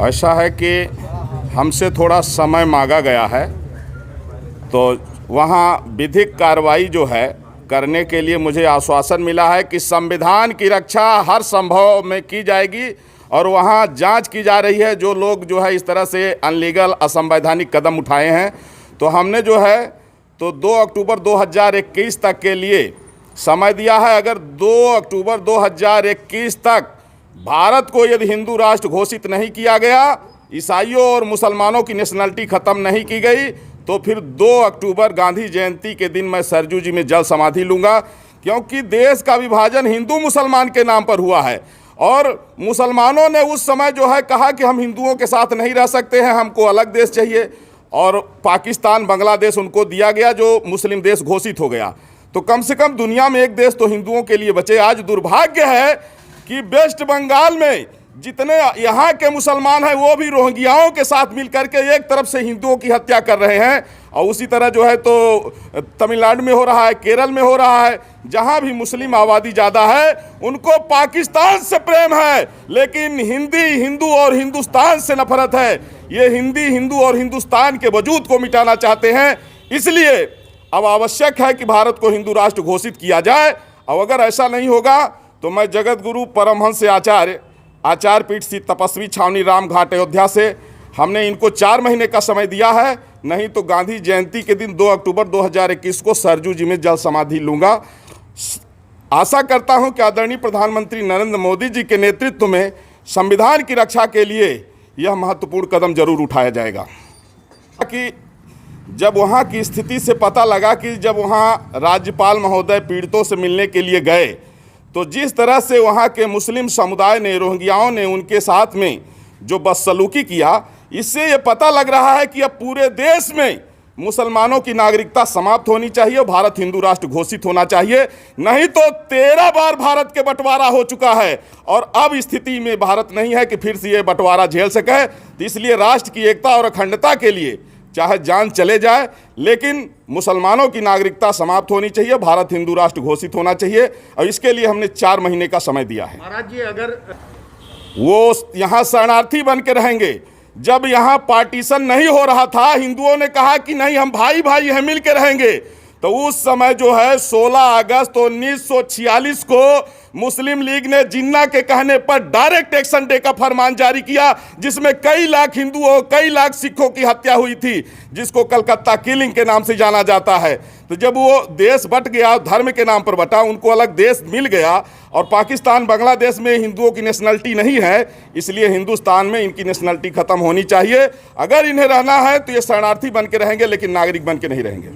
ऐसा है कि हमसे थोड़ा समय मांगा गया है, तो वहाँ विधिक कार्रवाई जो है करने के लिए मुझे आश्वासन मिला है कि संविधान की रक्षा हर संभव में की जाएगी और वहाँ जांच की जा रही है। जो लोग जो है इस तरह से अनलीगल असंवैधानिक कदम उठाए हैं, तो हमने जो है तो 2 अक्टूबर 2021 तक के लिए समय दिया है। अगर 2 अक्टूबर 2021 तक भारत को यदि हिंदू राष्ट्र घोषित नहीं किया गया, ईसाइयों और मुसलमानों की नेशनलिटी ख़त्म नहीं की गई, तो फिर 2 अक्टूबर गांधी जयंती के दिन मैं सरजू जी में जल समाधि लूँगा। क्योंकि देश का विभाजन हिंदू मुसलमान के नाम पर हुआ है और मुसलमानों ने उस समय जो है कहा कि हम हिंदुओं के साथ नहीं रह सकते हैं, हमको अलग देश चाहिए, और पाकिस्तान बांग्लादेश उनको दिया गया जो मुस्लिम देश घोषित हो गया। तो कम से कम दुनिया में एक देश तो हिंदुओं के लिए बचे। आज दुर्भाग्य है कि वेस्ट बंगाल में जितने यहाँ के मुसलमान हैं वो भी रोहिंग्याओं के साथ मिलकर के एक तरफ से हिंदुओं की हत्या कर रहे हैं, और उसी तरह जो है तो तमिलनाडु में हो रहा है, केरल में हो रहा है। जहाँ भी मुस्लिम आबादी ज़्यादा है उनको पाकिस्तान से प्रेम है, लेकिन हिंदू और हिंदुस्तान से नफरत है। ये हिंदू और हिंदुस्तान के वजूद को मिटाना चाहते हैं। इसलिए अब आवश्यक है कि भारत को हिंदू राष्ट्र घोषित किया जाए, और अगर ऐसा नहीं होगा तो मैं जगत गुरु परमहंस आचार्य पीठ स्थित तपस्वी छावनी राम घाट अयोध्या से हमने इनको 4 महीने का समय दिया है, नहीं तो गांधी जयंती के दिन 2 अक्टूबर 2021 को सरजू जी में जल समाधि लूँगा। आशा करता हूं कि आदरणीय प्रधानमंत्री नरेंद्र मोदी जी के नेतृत्व में संविधान की रक्षा के लिए यह महत्वपूर्ण कदम जरूर उठाया जाएगा। कि जब वहाँ की स्थिति से पता लगा कि जब वहाँ राज्यपाल महोदय पीड़ितों से मिलने के लिए गए, तो जिस तरह से वहाँ के मुस्लिम समुदाय ने, रोहिंग्याओं ने उनके साथ में जो बदसलूकी किया, इससे ये पता लग रहा है कि अब पूरे देश में मुसलमानों की नागरिकता समाप्त होनी चाहिए और भारत हिंदू राष्ट्र घोषित होना चाहिए। नहीं तो 13 बार भारत के बंटवारा हो चुका है और अब स्थिति में भारत नहीं है कि फिर से ये बंटवारा झेल सके। तो इसलिए राष्ट्र की एकता और अखंडता के लिए चाहे जान चले जाए, लेकिन मुसलमानों की नागरिकता समाप्त होनी चाहिए, भारत हिंदू राष्ट्र घोषित होना चाहिए, और इसके लिए हमने 4 महीने का समय दिया है। महाराज जी, अगर वो यहाँ शरणार्थी बन के रहेंगे, जब यहाँ पार्टीशन नहीं हो रहा था, हिंदुओं ने कहा कि नहीं हम भाई भाई हैं, मिल के रहेंगे, तो उस समय जो है 16 अगस्त 1946 को मुस्लिम लीग ने जिन्ना के कहने पर डायरेक्ट एक्शन डे का फरमान जारी किया, जिसमें कई लाख हिंदुओं, कई लाख सिखों की हत्या हुई थी, जिसको कलकत्ता किलिंग के नाम से जाना जाता है। तो जब वो देश बट गया, धर्म के नाम पर बटा, उनको अलग देश मिल गया, और पाकिस्तान बांग्लादेश में हिंदुओं की नेशनलिटी नहीं है, इसलिए हिंदुस्तान में इनकी नेशनलिटी खत्म होनी चाहिए। अगर इन्हें रहना है तो ये शरणार्थी बन के रहेंगे, लेकिन नागरिक बन के नहीं रहेंगे।